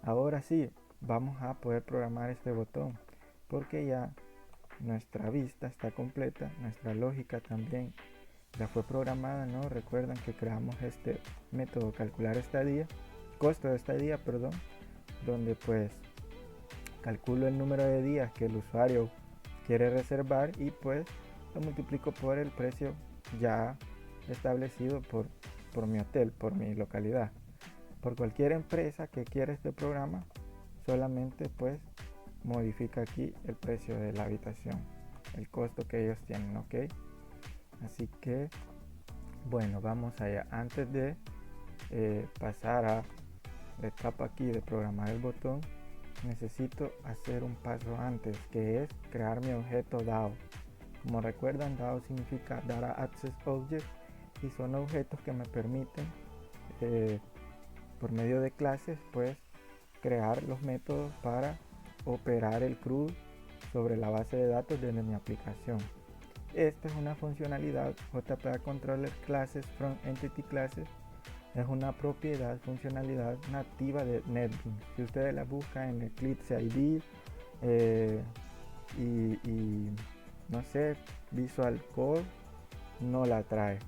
Ahora sí, vamos a poder programar este botón porque ya nuestra vista está completa, nuestra lógica también ya fue programada, ¿no? Recuerdan que creamos este método calcular estadía, costo de estadía, perdón, donde pues calculo el número de días que el usuario quiere reservar y pues lo multiplico por el precio ya establecido por mi hotel, por mi localidad. Por cualquier empresa que quiera este programa, solamente pues modifica aquí el precio de la habitación, el costo que ellos tienen, ¿ok? Así que bueno, vamos allá. Antes de pasar a la etapa aquí de programar el botón, necesito hacer un paso antes, que es crear mi objeto DAO. Como recuerdan, DAO significa Data Access Object y son objetos que me permiten eh, por medio de clases pues crear los métodos para operar el CRUD sobre la base de datos desde mi aplicación. Esta es una funcionalidad JPA Controller Classes from Entity Classes. Es una propiedad, funcionalidad nativa de NetBeans. Si ustedes la buscan en Eclipse IDE y no sé, Visual Code, no la trae.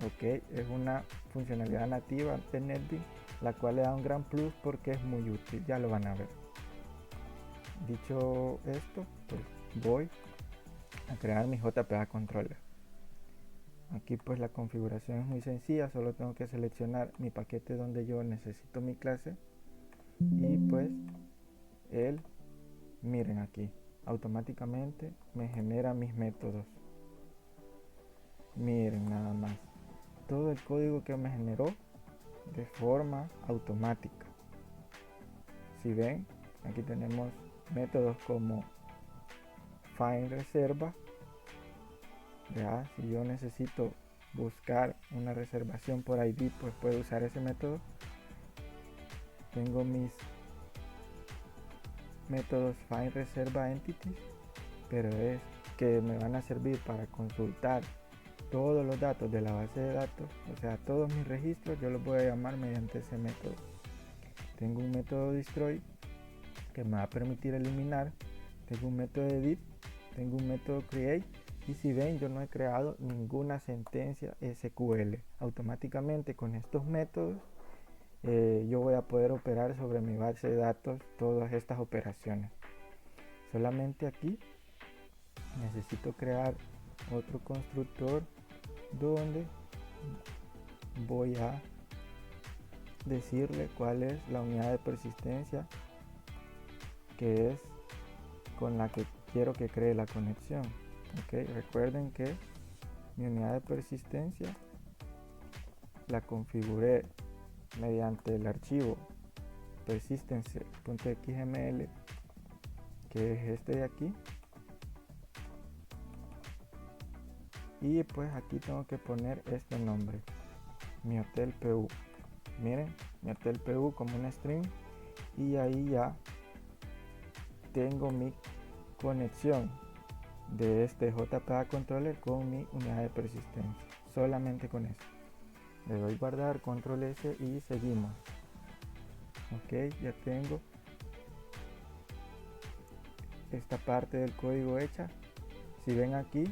Ok, es una funcionalidad nativa de NetBeans, la cual le da un gran plus porque es muy útil. Ya lo van a ver. Dicho esto, pues voy a crear mi JPA Controller. Aquí pues la configuración es muy sencilla, solo tengo que seleccionar mi paquete donde yo necesito mi clase y pues él, miren aquí, automáticamente me genera mis métodos. Miren nada más, todo el código que me generó de forma automática. Si ven, aquí tenemos métodos como find reserva. Ya, si yo necesito buscar una reservación por ID, pues puedo usar ese método. Tengo mis métodos find reserva entities, pero es que me van a servir para consultar todos los datos de la base de datos, o sea, todos mis registros yo los voy a llamar mediante ese método. Tengo un método destroy que me va a permitir eliminar, tengo un método edit, tengo un método create. Y si ven, yo no he creado ninguna sentencia SQL. Automáticamente con estos métodos yo voy a poder operar sobre mi base de datos todas estas operaciones. Solamente aquí necesito crear otro constructor donde voy a decirle cuál es la unidad de persistencia que es con la que quiero que cree la conexión. Okay, recuerden que mi unidad de persistencia la configuré mediante el archivo persistence.xml, que es este de aquí, y pues aquí tengo que poner este nombre, mi hotel PU. Miren, mi hotel PU como un string, y ahí ya tengo mi conexión de este JPA controller con mi unidad de persistencia. Solamente con eso le doy guardar, control S y seguimos. Ok, ya tengo esta parte del código hecha. Si ven aquí,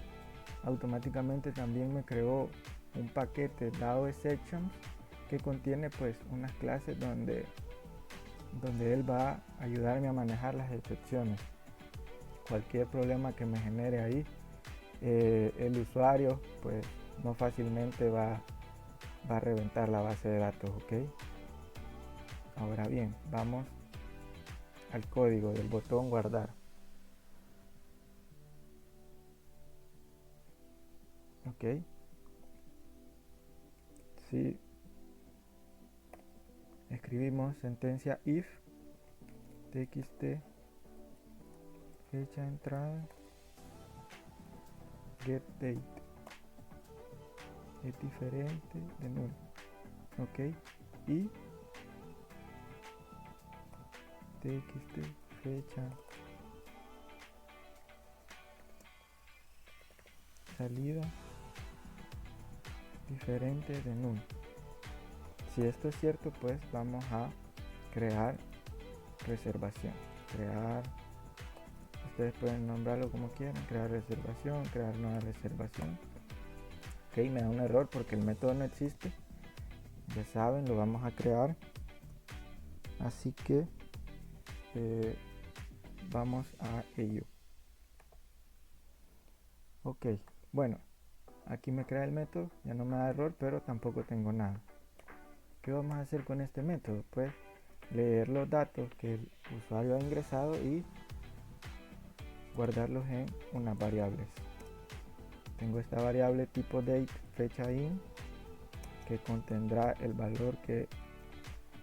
automáticamente también me creó un paquete DAO Sections que contiene pues unas clases donde él va a ayudarme a manejar las excepciones. Cualquier problema que me genere ahí, el usuario pues no fácilmente va a reventar la base de datos. Ok, ahora bien, vamos al código del botón guardar. Ok, si escribimos sentencia if txt fecha de entrada get date es diferente de null. Ok, y txt fecha salida diferente de null. Si esto es cierto, pues vamos a crear reservación. Crear, ustedes pueden nombrarlo como quieran, crear reservación, crear nueva reservación. Ok, me da un error porque el método no existe. Ya saben, lo vamos a crear. Así que vamos a ello. Ok, bueno, aquí me crea el método, ya no me da error, pero tampoco tengo nada. ¿Qué vamos a hacer con este método? Pues leer los datos que el usuario ha ingresado y guardarlos en unas variables. Tengo esta variable tipo date fecha in que contendrá el valor que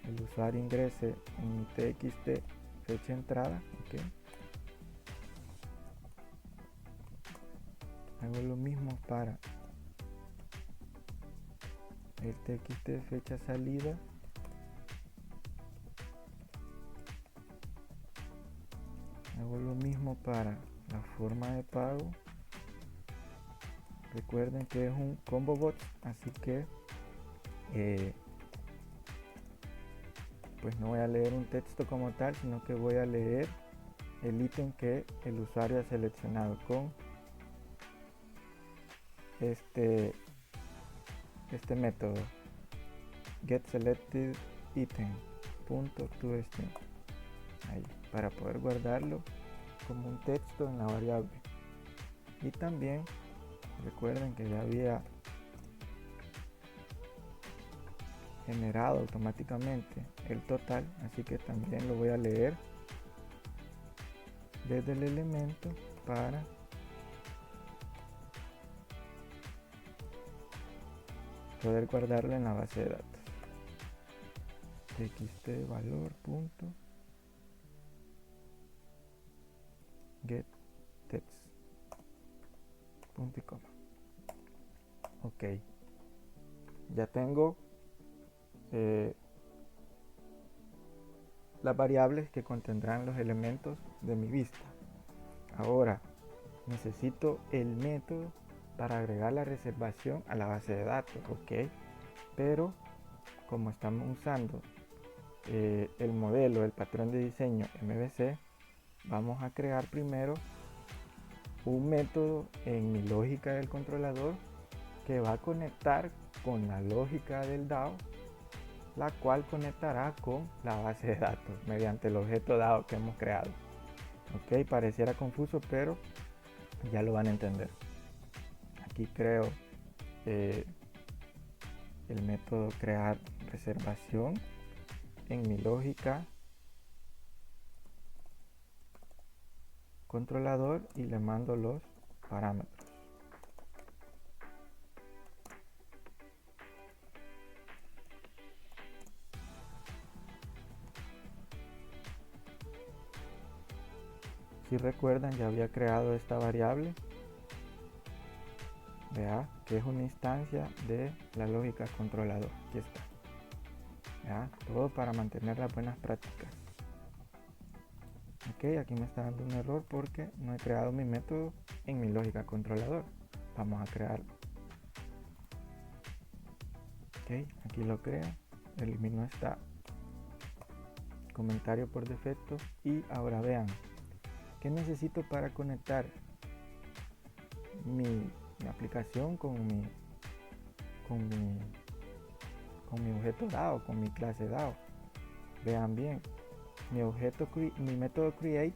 el usuario ingrese en mi txt fecha entrada. Okay. Hago lo mismo para el txt fecha salida. Hago lo mismo para la forma de pago. Recuerden que es un combo bot, así que pues no voy a leer un texto como tal, sino que voy a leer el ítem que el usuario ha seleccionado con este método getSelectedItem.toString, ahí, para poder guardarlo como un texto en la variable. Y también recuerden que ya había generado automáticamente el total, así que también lo voy a leer desde el elemento para poder guardarlo en la base de datos. txt valor punto get text punto y coma. Ok, ya tengo las variables que contendrán los elementos de mi vista. Ahora necesito el método para agregar la reservación a la base de datos, ok, pero como estamos usando el modelo, el patrón de diseño MVC, vamos a crear primero un método en mi lógica del controlador que va a conectar con la lógica del DAO, la cual conectará con la base de datos mediante el objeto DAO que hemos creado. Ok, pareciera confuso, pero ya lo van a entender. Aquí creo el método crear reservación en mi lógica controlador y le mando los parámetros. Si recuerdan, ya había creado esta variable, vea, que es una instancia de la lógica controlador. Aquí está. ¿Ya? Todo para mantener las buenas prácticas. Ok, aquí me está dando un error porque no he creado mi método en mi lógica controlador. Vamos a crearlo. Ok, aquí lo creo. Elimino este comentario por defecto. Y ahora vean, ¿qué necesito para conectar mi aplicación con mi objeto DAO, con mi clase DAO? Vean bien, mi método create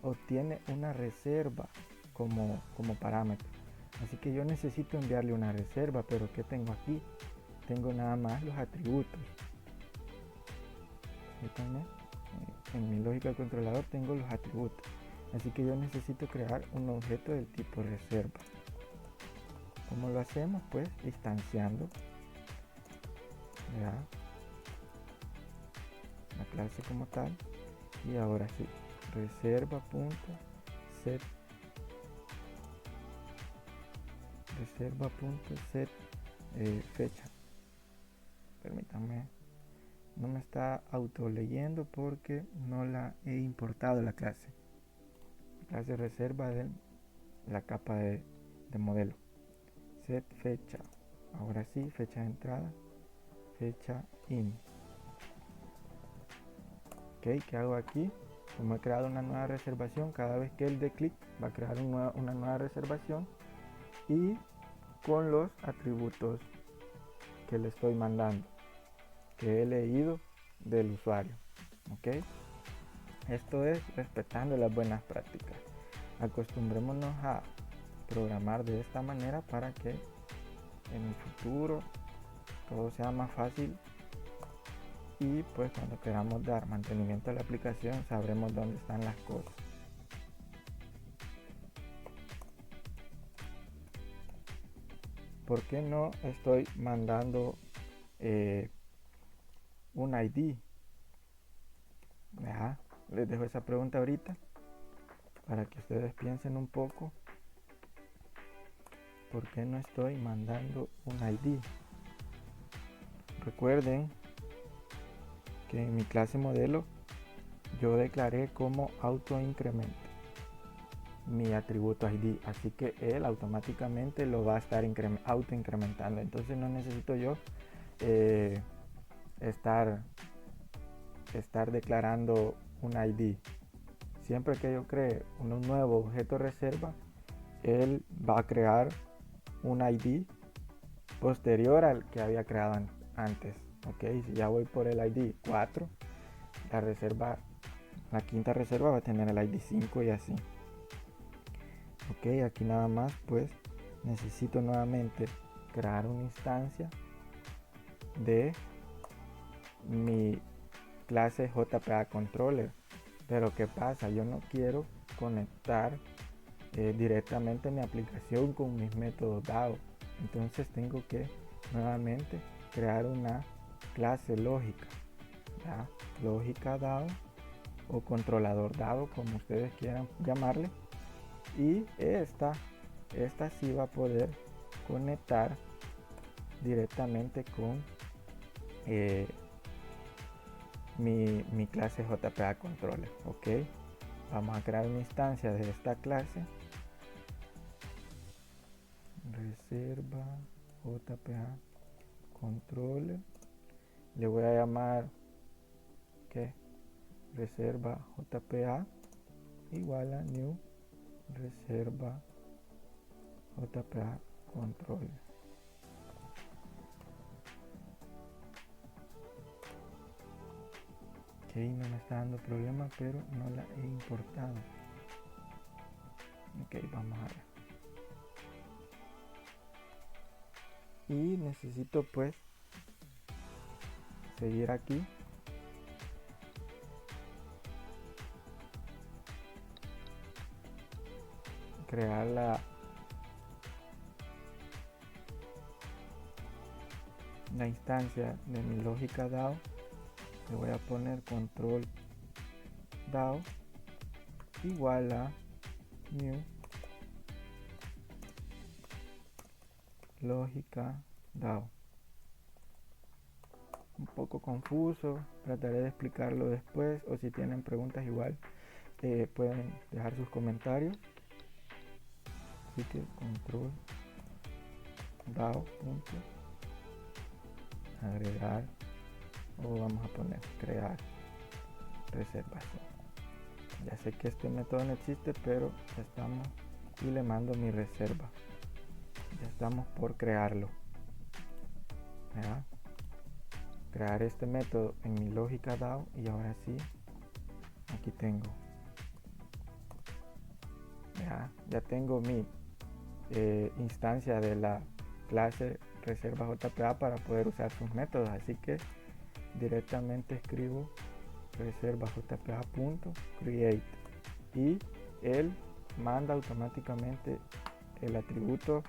obtiene una reserva como parámetro, así que yo necesito enviarle una reserva, pero ¿qué tengo aquí? Tengo nada más los atributos. En mi lógica controlador tengo los atributos, así que yo necesito crear un objeto del tipo reserva. ¿Cómo lo hacemos? Pues instanciando ya la clase como tal, y ahora sí, reserva.set fecha. Permítanme, no me está auto leyendo porque no la he importado la clase reserva de la capa de modelo. Set fecha, ahora sí, fecha de entrada, fecha in. Ok, ¿qué hago aquí? Como he creado una nueva reservación, cada vez que él dé clic va a crear una nueva reservación y con los atributos que le estoy mandando, que he leído del usuario. Ok, esto es respetando las buenas prácticas. Acostumbrémonos a programar de esta manera para que en el futuro todo sea más fácil y pues cuando queramos dar mantenimiento a la aplicación sabremos dónde están las cosas. ¿Por qué no estoy mandando un ID? Les dejo esa pregunta ahorita para que ustedes piensen un poco. ¿Por qué no estoy mandando un ID? Recuerden que en mi clase modelo yo declaré como autoincremento mi atributo ID, así que él automáticamente lo va a estar autoincrementando. Entonces no necesito yo estar declarando un ID. Siempre que yo cree un nuevo objeto reserva, él va a crear un ID posterior al que había creado antes. Ok, si ya voy por el ID 4, la quinta reserva va a tener el ID 5 y así. Ok, aquí nada más pues necesito nuevamente crear una instancia de mi clase JPA Controller. Pero ¿qué pasa? Yo no quiero conectar directamente mi aplicación con mis métodos DAO. Entonces tengo que nuevamente crear una clase lógica, ¿ya? Lógica DAO o controlador DAO, como ustedes quieran llamarle. Y esta sí va a poder conectar directamente con mi clase JPA Controller. Ok, vamos a crear una instancia de esta clase, reserva JPA Controller. Le voy a llamar ¿qué? Reserva JPA igual a new reserva JPA Controller. Ok, no me está dando problema, pero no la he importado. Ok, vamos a ver. Y necesito pues seguir aquí. Crear la instancia de mi lógica DAO. Le voy a poner control DAO igual a new lógica DAO. Un poco confuso, trataré de explicarlo después, o si tienen preguntas igual pueden dejar sus comentarios. Así que control DAO punto agregar, o vamos a poner crear reservación. Ya sé que este método no existe, pero ya estamos, y le mando mi reserva. Ya estamos por crearlo. ¿Ya? Crear este método en mi lógica DAO, y ahora sí, aquí tengo. Ya tengo mi instancia de la clase reserva JPA para poder usar sus métodos, así que directamente escribo reserva JPA.create y él manda automáticamente el atributo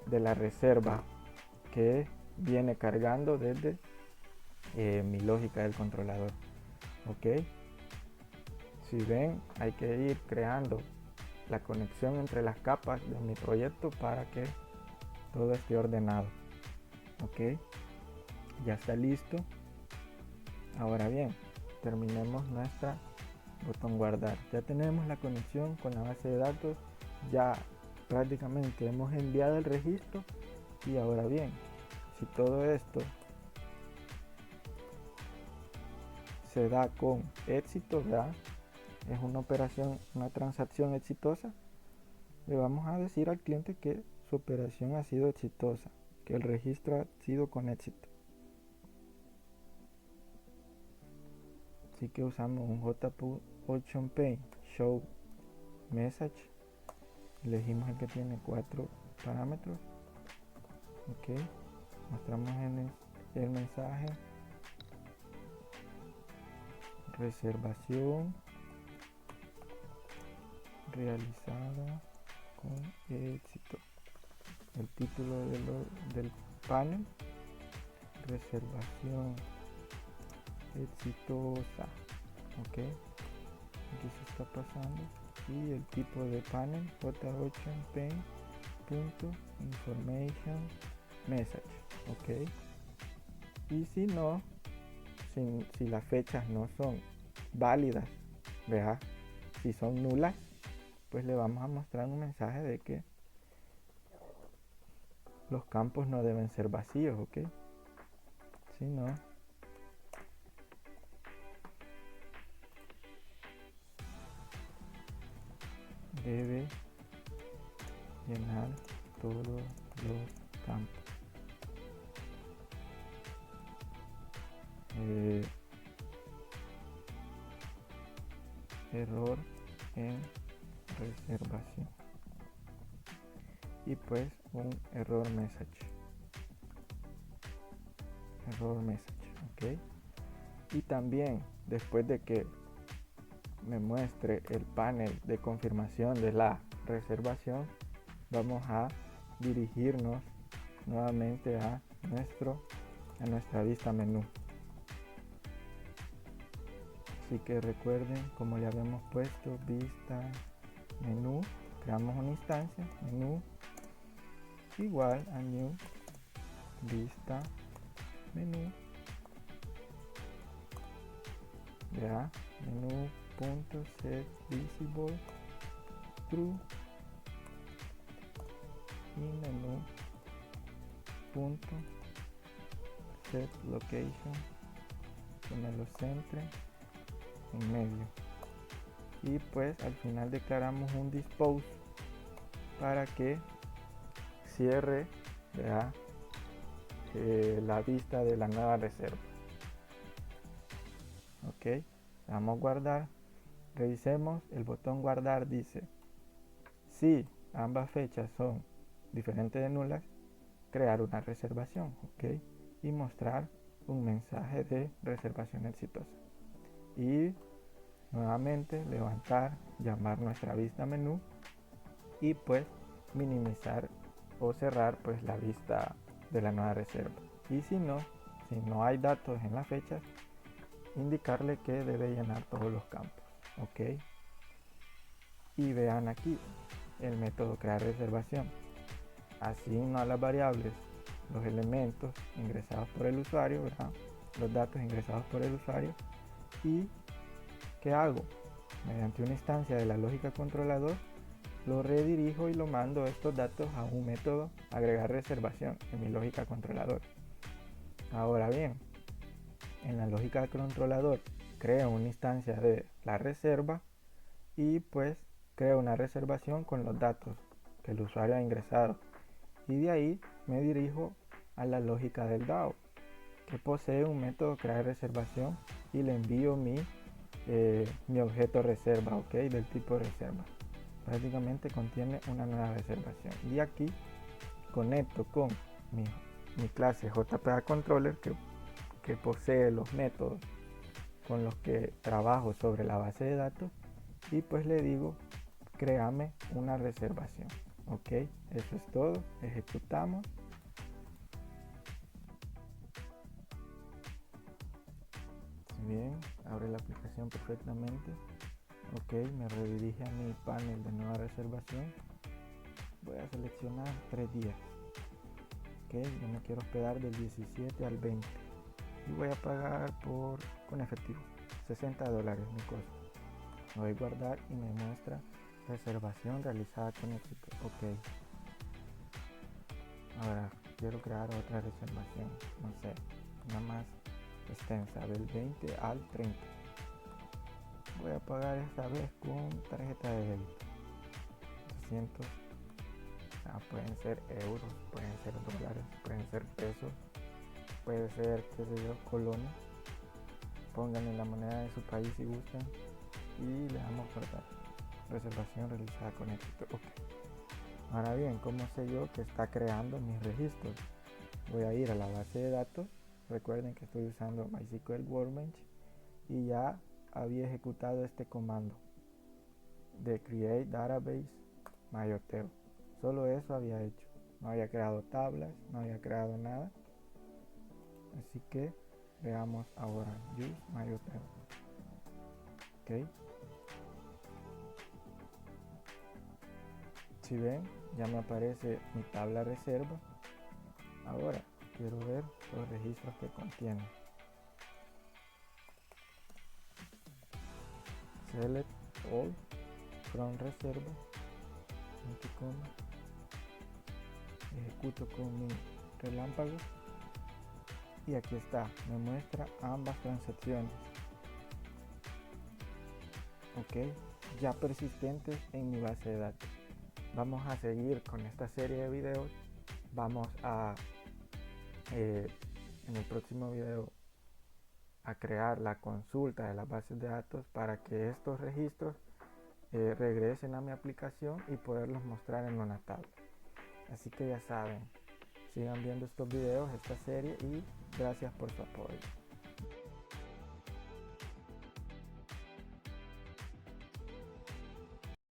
de la reserva que viene cargando desde mi lógica del controlador. Ok, si ven, hay que ir creando la conexión entre las capas de mi proyecto para que todo esté ordenado. Ok, ya está listo. Ahora bien, terminemos nuestra botón guardar. Ya tenemos la conexión con la base de datos, ya prácticamente hemos enviado el registro. Y ahora bien, si todo esto se da con éxito, ¿verdad? Es una operación, una transacción exitosa. Le vamos a decir al cliente que su operación ha sido exitosa, que el registro ha sido con éxito. Así que usamos un JPU OptionPay Show Message. Elegimos el que tiene 4 parámetros. Ok, mostramos el mensaje. Reservación realizada con éxito. El título del panel: reservación exitosa. Ok, aquí se está pasando. Y el tipo de panel: j8pen.information message. Ok, y si no, si las fechas no son válidas, ¿verdad? Si son nulas, pues le vamos a mostrar un mensaje de que los campos no deben ser vacíos, ¿ok? Si no, debe llenar todos los campos. Error en reservación. Y pues un error message. Ok. Y también, después de que me muestre el panel de confirmación de la reservación, vamos a dirigirnos nuevamente a nuestra vista menú. Así que recuerden, como le habíamos puesto, vista menú, creamos una instancia, menú igual a new vista menú, ya, menú.set visible true y menú.set location, que me lo centre en medio. Y pues al final declaramos un dispose para que cierre, ¿verdad? La vista de la nueva reserva. Ok, vamos a guardar. Revisemos, el botón guardar dice: si ambas fechas son diferentes de nulas, crear una reservación. Ok, y mostrar un mensaje de reservación exitosa. Y nuevamente levantar, llamar nuestra vista menú y pues minimizar o cerrar pues la vista de la nueva reserva. Y si no hay datos en las fechas, indicarle que debe llenar todos los campos. Ok, y vean aquí el método crear reservación. Asigno a las variables los elementos ingresados por el usuario, ¿verdad? Los datos ingresados por el usuario. Y ¿qué hago? Mediante una instancia de la lógica controlador, lo redirijo y lo mando estos datos a un método agregar reservación en mi lógica controlador. Ahora bien, en la lógica controlador creo una instancia de la reserva y pues creo una reservación con los datos que el usuario ha ingresado. Y de ahí me dirijo a la lógica del DAO, que posee un método crear reservación, y le envío mi objeto reserva, ok, del tipo reserva. Prácticamente contiene una nueva reservación. Y aquí conecto con mi clase JPA Controller que posee los métodos con los que trabajo sobre la base de datos, y pues le digo: créame una reservación. Ok, eso es todo. Ejecutamos. Bien, abre la aplicación perfectamente. Ok, me redirige a mi panel de nueva reservación. Voy a seleccionar 3 días. Ok, yo me quiero hospedar del 17 al 20 y voy a pagar con efectivo, $60 mi costo. Voy a guardar y me muestra reservación realizada con éxito. Ok, ahora quiero crear otra reservación, no sé, nada más extensa del 20 al 30. Voy a pagar esta vez con tarjeta de débito. 200, pueden ser euros, pueden ser dólares, pueden ser pesos, puede ser, qué sé yo, colones. Pónganle la moneda de su país si gustan y le damos guardar. Reservación realizada con éxito. Okay. Ahora bien, ¿cómo sé yo que está creando mis registros? Voy a ir a la base de datos. Recuerden que estoy usando MySQL Workbench y ya había ejecutado este comando de create database myhotel. Solo eso había hecho. No había creado tablas, no había creado nada. Así que veamos ahora use myhotel. Ok. Si ven, ya me aparece mi tabla reserva. Ahora quiero ver los registros que contiene. Select all from reserva. Ejecuto con mi relámpago y aquí está, me muestra ambas transacciones. Ok, ya persistentes en mi base de datos. Vamos a seguir con esta serie de videos. Vamos a en el próximo video a crear la consulta de las bases de datos para que estos registros regresen a mi aplicación y poderlos mostrar en una tabla. Así que ya saben, sigan viendo estos videos, esta serie, y gracias por su apoyo.